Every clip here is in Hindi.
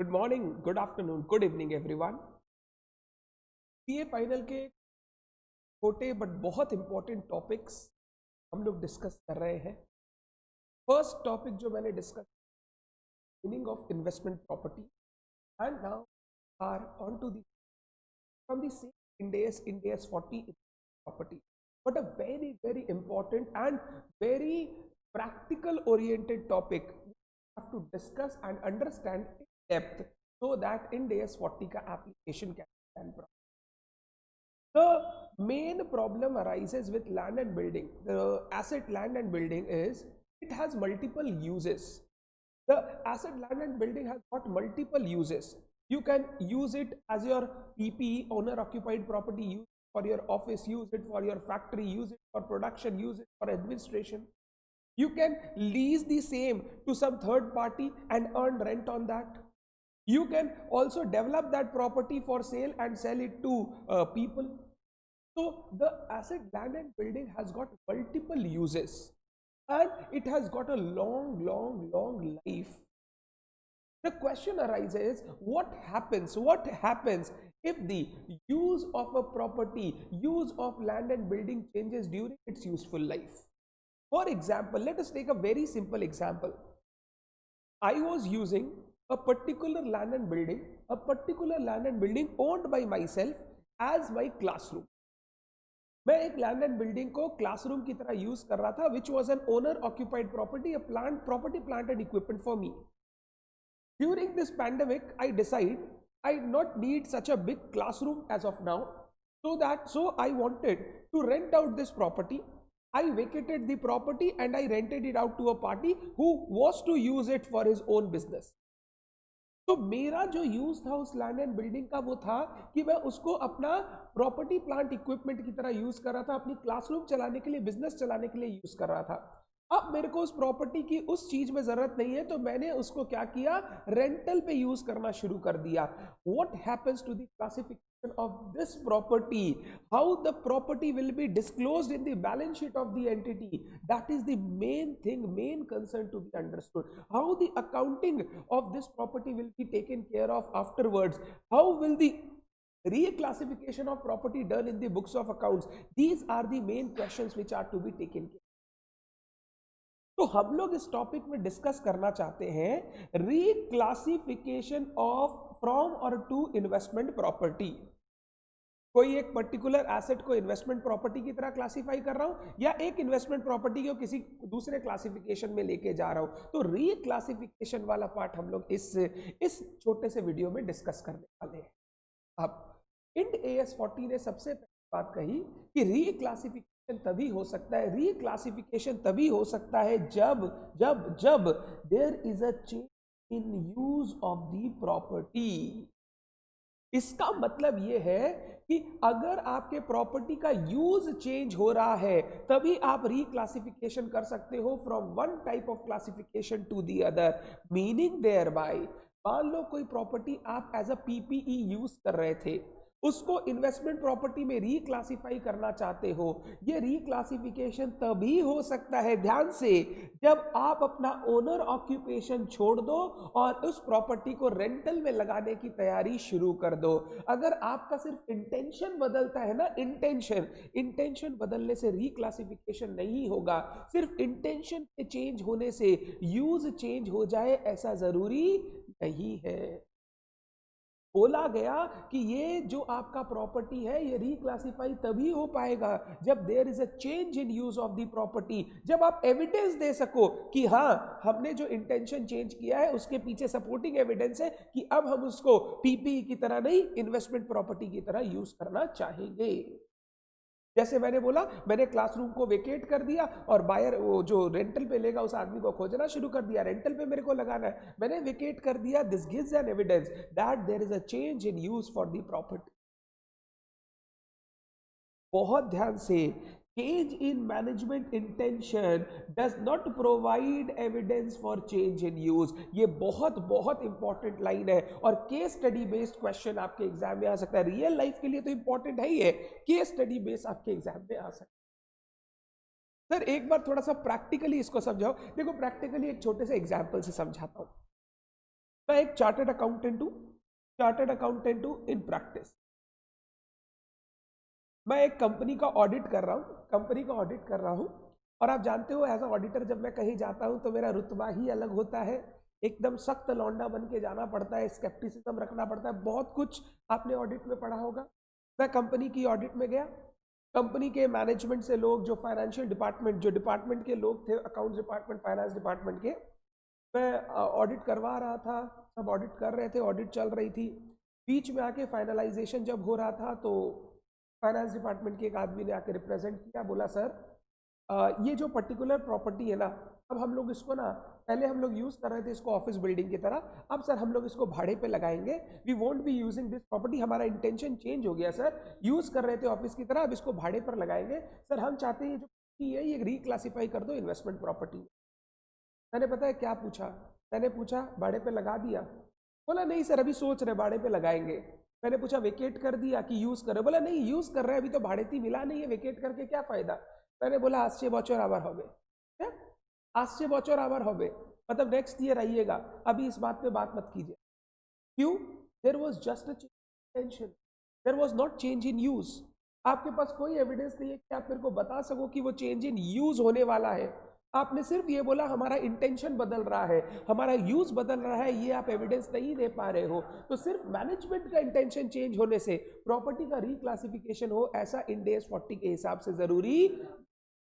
Good morning, good afternoon, good evening everyone. BA final के छोटे बट बहुत इंपॉर्टेंट टॉपिक्स हम लोग डिस्कस कर रहे हैं। फर्स्ट टॉपिक जो मैंने discuss, meaning of investment property, and now are on to the from the same Ind AS 40 property, but a very important and very practical oriented topic we have to discuss and understand in depth so that Ind AS 40 का application can be done properly. The main problem arises with land and building. The asset land and building is it has multiple uses. The asset land and building has got multiple uses. You can use it as your PPE, owner occupied property, use it for your office, use it for your factory, use it for production, use it for administration. You can lease the same to some third party and earn rent on that. You can also develop that property for sale and sell it to people. So the asset land and building has got multiple uses and it has got a long life. The question arises, what happens if the use of a property, use of land and building changes during its useful life? For example, let us take a very simple example. I was using a particular land and building owned by myself as my classroom. मैं एक लैंड एंड बिल्डिंग को क्लासरूम की तरह यूज कर रहा था, which was an owner occupied property, a plant and equipment for me. During this pandemic, I decide I not need such a big classroom as of now, so I wanted to rent out this property. I vacated the property and I rented it out to a party who was to use it for his own business. तो मेरा जो यूज था उस लैंड एंड बिल्डिंग का वो था कि मैं उसको अपना प्रॉपर्टी प्लांट इक्विपमेंट की तरह यूज कर रहा था, अपनी क्लासरूम चलाने के लिए, बिजनेस चलाने के लिए यूज कर रहा था. अब मेरे को उस प्रॉपर्टी की उस चीज में जरूरत नहीं है, तो मैंने उसको क्या किया, रेंटल पे यूज करना शुरू कर दिया. What happens to the classification of this property, how the property will be disclosed in the balance sheet of the entity, that is the main thing, main concern to be understood. How the accounting of this property will be taken care of afterwards, how will the reclassification of property done in the books of accounts. These are the main questions which are to be taken care. तो हम लोग इस टॉपिक में डिस्कस करना चाहते हैं रीक्लासिफिकेशन ऑफ फ्रॉम और टू इन्वेस्टमेंट प्रॉपर्टी. कोई एक पर्टिकुलर एसेट को इन्वेस्टमेंट प्रॉपर्टी की तरह क्लासिफाई कर रहा हूं या एक इन्वेस्टमेंट प्रॉपर्टी को किसी दूसरे क्लासिफिकेशन में लेके जा रहा हूं. तो रीक्लासिफिकेशन वाला पार्ट हम लोग इस छोटे से वीडियो में डिस्कस करने वाले हैं. अब Ind AS 40 ने सबसे पहली बात कही कि रीक्लासिफिकेशन तभी हो सकता है, रीक्लासिफिकेशन तभी हो सकता है जब जब जब there is a change in use of the property. इसका मतलब यह है कि अगर आपके प्रॉपर्टी का यूज चेंज हो रहा है तभी आप रीक्लासिफिकेशन कर सकते हो from one type of classification to the other. Meaning thereby, मान लो कोई प्रॉपर्टी आप एज अ पीपीई यूज कर रहे थे, उसको इन्वेस्टमेंट प्रॉपर्टी में रीक्लासिफाई करना चाहते हो. ये रीक्लासिफिकेशन तभी हो सकता है, ध्यान से, जब आप अपना ओनर ऑक्यूपेशन छोड़ दो और उस प्रॉपर्टी को रेंटल में लगाने की तैयारी शुरू कर दो. अगर आपका सिर्फ इंटेंशन बदलता है ना, इंटेंशन बदलने से रीक्लासिफिकेशन नहीं होगा. सिर्फ इंटेंशन के चेंज होने से यूज चेंज हो जाए ऐसा जरूरी नहीं है. बोला गया कि ये जो आपका प्रॉपर्टी है ये रीक्लासिफाई तभी हो पाएगा जब there is a change in use of the property, जब आप एविडेंस दे सको कि हाँ, हमने जो इंटेंशन चेंज किया है उसके पीछे सपोर्टिंग एविडेंस है कि अब हम उसको पीपीई की तरह नहीं, इन्वेस्टमेंट प्रॉपर्टी की तरह यूज करना चाहेंगे. जैसे मैंने बोला, मैंने क्लासरूम को वेकेट कर दिया और बायर, वो जो रेंटल पे लेगा उस आदमी को खोजना शुरू कर दिया, रेंटल पे मेरे को लगाना है, मैंने वेकेट कर दिया. This gives an evidence that there is a change in use for the property. बहुत ध्यान से, change in management intention does not provide evidence for change in use. ये बहुत बहुत इंपॉर्टेंट लाइन है और केस स्टडी बेस्ड क्वेश्चन आपके एग्जाम में आ सकता है. रियल लाइफ के लिए तो इंपॉर्टेंट है ही है, केस स्टडी बेस्ड आपके एग्जाम में आ सकता है. सर एक बार थोड़ा सा प्रैक्टिकली इसको समझाओ. देखो, प्रैक्टिकली एक छोटे से एग्जाम्पल से समझाता हूं. मैं एक चार्टर्ड अकाउंटेंट हूं इन प्रैक्टिस। मैं एक कंपनी का ऑडिट कर रहा हूं और आप जानते हो एज अ ऑडिटर जब मैं कहीं जाता हूं तो मेरा रुतबा ही अलग होता है, एकदम सख्त लौंडा बन के जाना पड़ता है, स्केप्टिसिज्म रखना पड़ता है, बहुत कुछ आपने ऑडिट में पढ़ा होगा। मैं कंपनी की ऑडिट में गया, कंपनी के मैनेजमेंट से लोग, जो फाइनेंशियल डिपार्टमेंट, जो डिपार्टमेंट के लोग थे, अकाउंट्स डिपार्टमेंट, फाइनेंस डिपार्टमेंट के, मैं ऑडिट करवा रहा था, सब ऑडिट कर रहे थे, ऑडिट चल रही थी। बीच में आके फाइनलाइजेशन जब हो रहा था तो फाइनेंस डिपार्टमेंट के एक आदमी ने आके रिप्रेजेंट किया, बोला सर ये जो पर्टिकुलर प्रॉपर्टी है ना, अब हम लोग इसको ना, पहले हम लोग यूज कर रहे थे इसको ऑफिस बिल्डिंग की तरह, अब सर हम लोग इसको भाड़े पे लगाएंगे, we won't be using this property, हमारा इंटेंशन चेंज हो गया सर, यूज कर रहे थे ऑफिस की तरह, अब इसको भाड़े पर लगाएंगे सर, हम चाहते हैं ये जो प्रॉपर्टी है ये रिक्लासिफाई कर दो इन्वेस्टमेंट प्रॉपर्टी। मैंने पता है क्या पूछा, मैंने पूछा भाड़े पे लगा दिया? बोला नहीं सर अभी सोच रहे भाड़े पे लगाएंगे। मैंने पूछा वेकेट कर दिया कि यूज कर रहे? बोला नहीं यूज कर रहे हैं, अभी तो भाड़ेती मिला नहीं है, वेकेट करके क्या फायदा। मैंने बोला आश्चर्य बचर आवर होबे, क्या आश्चर्य बचर आवर होबे, मतलब नेक्स्ट ईयर आइएगा, अभी इस बात पे बात मत कीजिए। क्यों? There was just a tension, there was not change in use. आपके पास कोई एविडेंस नहीं है कि आप मेरे को बता सको कि वो चेंज इन यूज होने वाला है। आपने सिर्फ ये बोला हमारा इंटेंशन बदल रहा है, हमारा यूज बदल रहा है, ये आप एविडेंस नहीं दे पा रहे हो। तो सिर्फ मैनेजमेंट का इंटेंशन चेंज होने से प्रॉपर्टी का रिक्लासिफिकेशन हो, ऐसा इंड एस 40 के हिसाब से जरूरी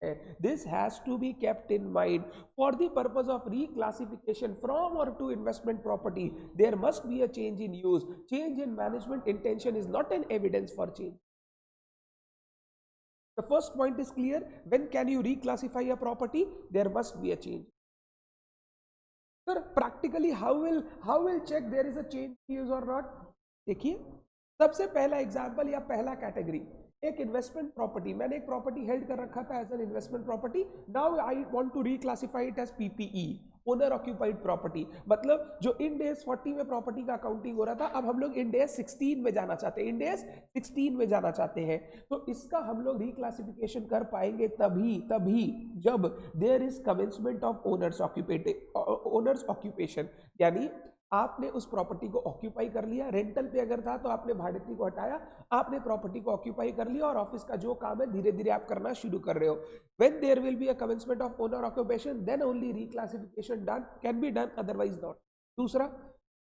है। This has to be kept in mind for the purpose of reclassification from or to investment property. There must be a change in use. Change in management intention is not an evidence for change. The first point is clear. When can you reclassify a property? There must be a change. Sir, practically how will check there is a change in use or not? देखिए, सबसे पहला एग्जांपल या पहला कैटेगरी, एक इन्वेस्टमेंट प्रॉपर्टी, मैंने एक प्रॉपर्टी हेल्ड कर रखा था as an investment property, now I want to reclassify it as PPE, owner occupied property. मतलब जो इंड एस 40 में प्रॉपर्टी का अकाउंटिंग हो रहा था, अब हम लोग इंड एस 16 में जाना चाहते हैं, इंड एस 16 में जाना चाहते हैं। तो इसका हम लोग रिक्लासिफिकेशन कर पाएंगे तभी जब there is commencement of owner's occupation, यानी आपने उस प्रॉपर्टी को ऑक्यूपाई कर लिया, रेंटल पे अगर था तो आपने भाड़ेती को हटाया, आपने प्रॉपर्टी को ऑक्यूपाई कर लिया और ऑफिस का जो काम है धीरे धीरे आप करना शुरू कर रहे हो। When there will be a commencement of owner occupation then only reclassification done can be done, otherwise not. दूसरा,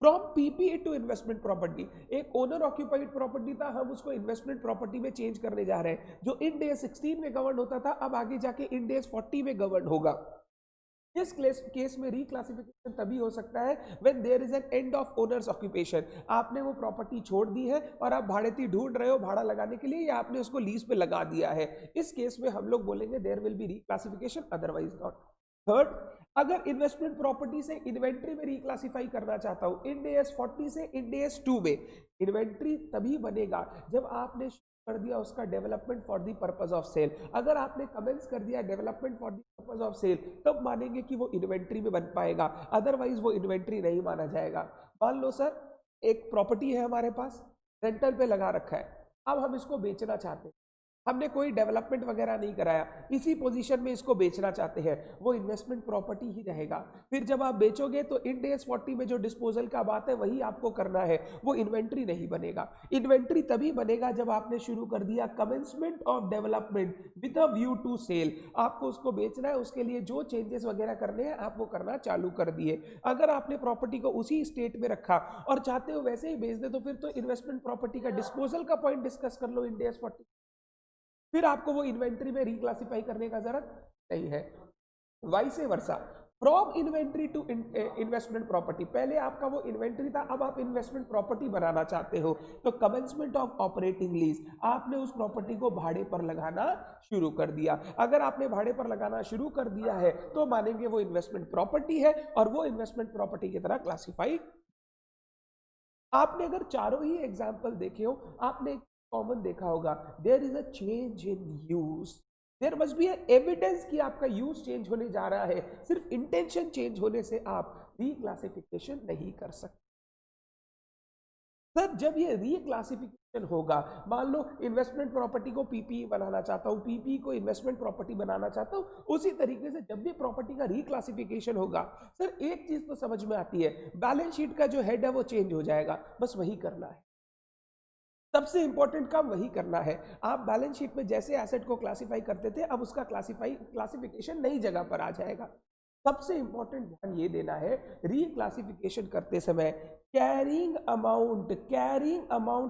from PPE to investment property, एक ओनर ऑक्यूपाइड प्रॉपर्टी था, हम उसको इन्वेस्टमेंट प्रॉपर्टी में चेंज करने जा रहे हैं। जो इंड एस 16 में गवर्न होता था अब आगे जाके इंड एस 40 में गवर्न होगा। इस केस में रिक्लासिफिकेशन तभी हो सकता है when there is an end of owner's occupation. आपने वो प्रॉपर्टी छोड़ दी है और आप भाड़ेती ढूंढ रहे हो भाड़ा लगाने के लिए, या आपने उसको लीज पे लगा दिया है, इस केस में हम लोग बोलेंगे there will be reclassification, otherwise not. Third, अगर इन्वेस्टमेंट प्रॉपर्टी से इन्वेंट्री में रिक्लासिफाई करना चाहता हूं, इंड एस 40 से इंड एस 2 में, इन्वेंट्री तभी बनेगा जब आपने कर दिया उसका development for the purpose of sale. अगर आपने कमेंस कर दिया development for the purpose of sale, तब मानेंगे कि वो इन्वेंट्री में बन पाएगा, अदरवाइज वो इन्वेंट्री नहीं माना जाएगा। मान लो सर एक प्रॉपर्टी है हमारे पास, रेंटल पे लगा रखा है, अब हम इसको बेचना चाहते हैं, हमने कोई डेवलपमेंट वगैरह नहीं कराया, इसी पोजीशन में इसको बेचना चाहते हैं, वो इन्वेस्टमेंट प्रॉपर्टी ही रहेगा। फिर जब आप बेचोगे तो इंड एस 40 में जो डिस्पोजल का बात है वही आपको करना है, वो इन्वेंट्री नहीं बनेगा। इन्वेंट्री तभी बनेगा जब आपने शुरू कर दिया commencement of development with a view to sale, आपको उसको बेचना है, उसके लिए जो चेंजेस वगैरह करने हैं आप वो करना चालू कर दिए। अगर आपने प्रॉपर्टी को उसी स्टेट में रखा और चाहते हो वैसे ही बेच दे, तो फिर तो इन्वेस्टमेंट प्रॉपर्टी का डिस्पोजल का पॉइंट डिस्कस कर लो इंड एस 40, फिर आपको वो इन्वेंट्री में रिक्लासिफाई करने का जरूरत नहीं है। Vice versa, from inventory to investment property, पहले आपका वो इन्वेंट्री था, अब आप इन्वेस्टमेंट प्रॉपर्टी बनाना चाहते हो, तो कमेंसमेंट ऑफ ऑपरेटिंग लीज, आपने उस प्रॉपर्टी को भाड़े पर लगाना शुरू कर दिया। अगर आपने भाड़े पर लगाना शुरू कर दिया है तो मानेंगे वो इन्वेस्टमेंट प्रॉपर्टी है और वो इन्वेस्टमेंट प्रॉपर्टी की तरह क्लासिफाई। आपने अगर चारों ही एग्जाम्पल देखे हो, आपने कॉमन देखा होगा, there is a change in use, there must be evidence कि आपका यूज चेंज होने जा रहा है। सिर्फ इंटेंशन चेंज होने से आप रिक्लासिफिकेशन नहीं कर सकते। सर जब ये रीक्लासिफिकेशन होगा, मान लो इन्वेस्टमेंट प्रॉपर्टी को पीपीई बनाना चाहता हूँ, पीपीई को इन्वेस्टमेंट प्रॉपर्टी बनाना चाहता हूँ, उसी तरीके से जब भी प्रॉपर्टी का रीक्लासिफिकेशन होगा, सर एक चीज तो समझ में आती है, बैलेंस शीट का जो हेड है वो चेंज हो जाएगा, बस वही करना है, सबसे इंपॉर्टेंट काम वही करना है। आप बैलेंस शीट में जैसे एसेट को क्लासिफाई करते थे, अब उसका क्लासिफिकेशन नई जगह पर आ जाएगा। सबसे इंपॉर्टेंट ध्यान ये देना है, रीक्लासिफिकेशन करते समय carrying amount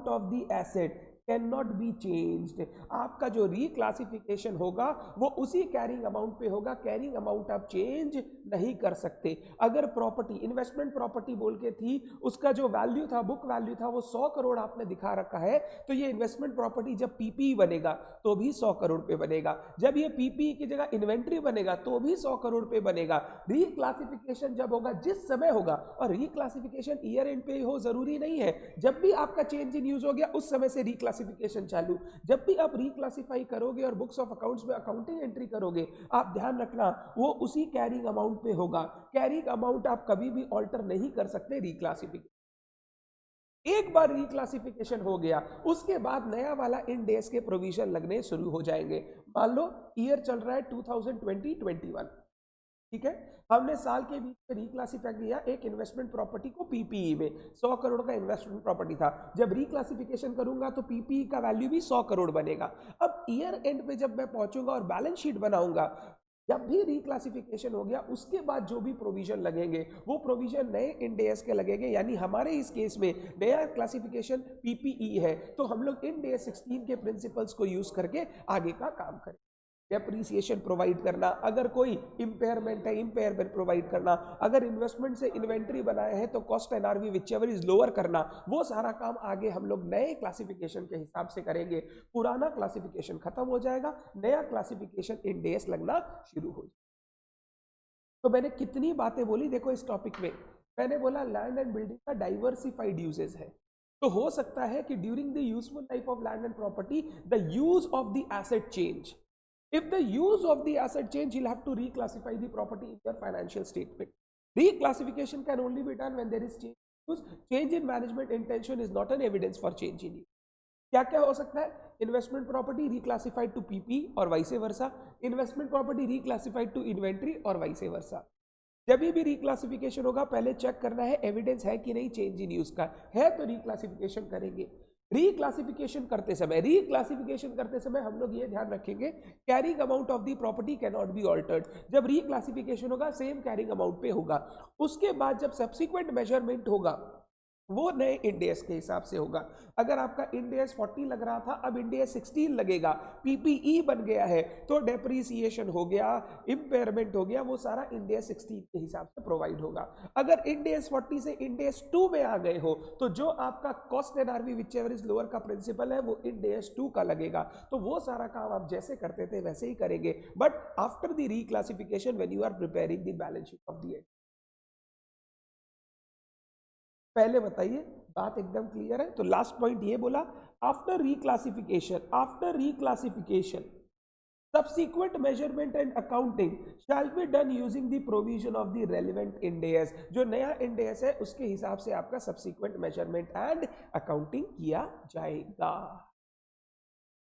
of the asset can not be changed. आपका जो रीक्लासिफिकेशन होगा वो उसी कैरिंग अमाउंट पे होगा, कैरिंग अमाउंट आप चेंज नहीं कर सकते। अगर प्रॉपर्टी इन्वेस्टमेंट प्रॉपर्टी बोल के थी, उसका जो वैल्यू था, बुक वैल्यू था, वो 100 करोड़ आपने दिखा रखा है, तो ये इन्वेस्टमेंट प्रॉपर्टी जब पीपीई बनेगा तो भी 100 करोड़ पे बनेगा, जब ये पीपीई की जगह इन्वेंट्री बनेगा तो भी 100 करोड़ पे बनेगा। रीक्लासिफिकेशन जब होगा, जिस समय होगा, और रीक्लासिफिकेशन ईयर एंड पे हो जरूरी नहीं है, जब भी आपका चेंज इन यूज हो गया उस समय से रीक्लासिफिकेशन चालू। जब भी आप रीक्लासिफाई करोगे और बुक्स ऑफ अकाउंट्स में अकाउंटिंग एंट्री करोगे, आप ध्यान रखना वो उसी कैरिंग अमाउंट पे होगा। कैरिंग अमाउंट आप कभी भी ऑल्टर नहीं कर सकते रीक्लासिफिकेशन। एक बार रिक्लासिफिकेशन हो गया, उसके बाद नया वाला इन डेज के प्रोविजन लगने शुरू हो जाएंगे। मान लो ईयर चल रहा है 2020-21, ठीक है, हमने साल के बीच में रिक्लासिफाई किया एक इन्वेस्टमेंट प्रॉपर्टी को पीपीई में, 100 करोड़ का इन्वेस्टमेंट प्रॉपर्टी था, जब रिक्लासिफिकेशन करूंगा तो पीपीई का वैल्यू भी 100 करोड़ बनेगा। अब ईयर एंड पे जब मैं पहुंचूंगा और बैलेंस शीट बनाऊंगा, जब भी रिक्लासिफिकेशन हो गया उसके बाद जो भी प्रोविजन लगेंगे वो प्रोविजन नए इंड एएस के लगेंगे, यानी हमारे इस केस में नया क्लासिफिकेशन पीपीई है, तो हम लोग इंड एएस 16 के प्रिंसिपल्स को यूज करके आगे का काम करें। डेप्रीसिएशन प्रोवाइड करना, अगर कोई इंपेयरमेंट है इंपेयरमेंट प्रोवाइड करना, अगर इन्वेस्टमेंट से इन्वेंट्री बनाए हैं तो cost NRV whichever is lower करना, वो सारा काम आगे हम लोग नए क्लासिफिकेशन के हिसाब से करेंगे। पुराना क्लासिफिकेशन खत्म हो जाएगा, नया क्लासिफिकेशन इंड एएस लगना शुरू हो जाएगा। तो मैंने कितनी बातें बोली देखो इस टॉपिक में। मैंने बोला लैंड एंड बिल्डिंग का डाइवर्सिफाइड यूजेस है, तो हो सकता है कि during the useful life of land and property the use of the asset change. If the use of the asset change, you'll have to reclassify the property in your financial statement. Reclassification can only be done when there is change. Because change in management intention is not an evidence for change in use. क्या क्या हो सकता है? Investment property reclassified to PP और vice versa, investment property reclassified to inventory और वाइसे वर्सा। जब भी रिक्लासिफिकेशन होगा पहले चेक करना है एविडेंस है कि नहीं चेंज इन यूज का, है तो रिक्लासिफिकेशन करेंगे। रिक्लासिफिकेशन करते समय हम लोग ये ध्यान रखेंगे carrying amount of the property can not be altered. जब रिक्लासिफिकेशन होगा सेम कैरिंग अमाउंट पे होगा। उसके बाद जब सब्सिक्वेंट मेजरमेंट होगा वो नए इंड एएस के हिसाब से होगा। अगर आपका इंड एएस 40 लग रहा था, अब इंड एएस 16 लगेगा, पीपीई बन गया है, तो डेप्रीसिएशन हो गया, इंपेयरमेंट हो गया, वो सारा इंड एएस 16 के हिसाब से प्रोवाइड होगा। अगर इंड एएस 40 से इंड एएस 2 में आ गए हो, तो जो आपका cost NRV whichever is lower का प्रिंसिपल है वो इंड एएस 2 का लगेगा। तो वो सारा काम आप जैसे करते थे वैसे ही करेंगे, but after the reclassification when you are preparing the balance sheet of the end. पहले बताइए बात एकदम क्लियर है? तो लास्ट पॉइंट ये बोला, after reclassification subsequent measurement and accounting shall be done using the provision of the relevant Ind AS। जो नया Ind AS है उसके हिसाब से आपका subsequent measurement and accounting किया जाएगा।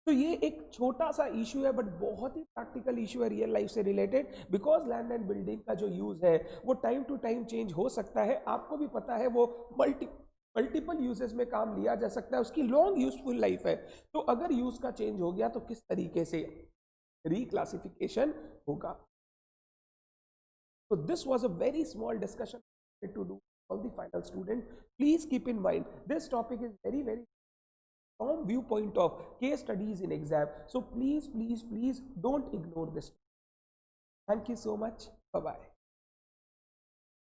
तो ये एक छोटा सा इशू है बट बहुत ही प्रैक्टिकल इशू है रियल लाइफ से related, because land and building का जो यूज है वो टाइम टू टाइम चेंज हो सकता है। आपको भी पता है वो मल्टीपल यूजेस में काम लिया जा सकता है, उसकी लॉन्ग यूजफुल लाइफ है। तो अगर यूज का चेंज हो गया तो किस तरीके से रिक्लासिफिकेशन होगा। So this was a very small discussion to do all the final student. Please keep in mind this topic is very from viewpoint of case studies in exam. So please don't ignore this. Thank you so much. Bye bye.